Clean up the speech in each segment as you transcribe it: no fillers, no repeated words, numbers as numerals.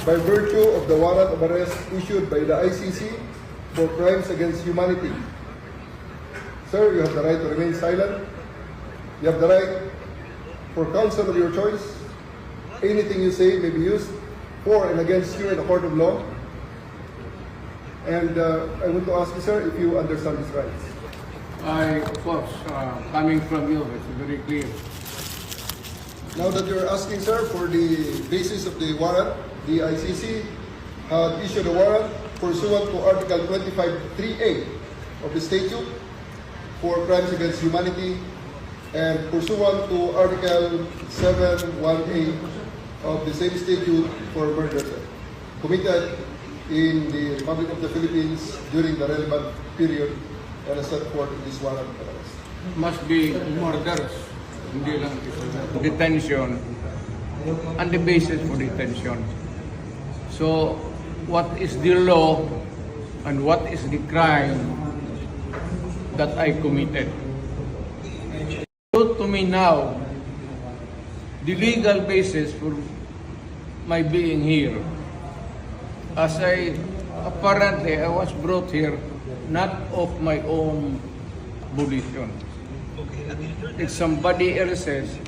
by virtue of the warrant of arrest issued by the ICC for crimes against humanity. Sir, you have the right to remain silent. You have the right for counsel of your choice. Anything you say may be used for and against you in a court of law. And I want to ask you, sir, if you understand these rights. Of course, coming from you, it's very clear. Now that you're asking, sir, for the basis of the warrant, the ICC had issued a warrant pursuant to Article 25(3)(a) of the statute for crimes against humanity and pursuant to Article 7(1)(a) of the same statute for murder, sir, committed in the Republic of the Philippines during the relevant period and as set forth in this warrant of arrest. Must be murders, hindi lang detention, and the basis for detention. So, what is the law and what is the crime that I committed? So to me now, the legal basis for my being here, as apparently I was brought here not of my own volition. It's somebody else's.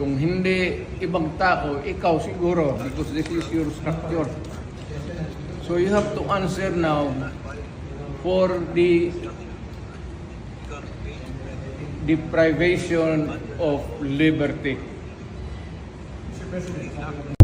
Kung hindi ibang tao, ikaw siguro, because this is your structure. So you have to answer now for the deprivation of liberty. Mr. President,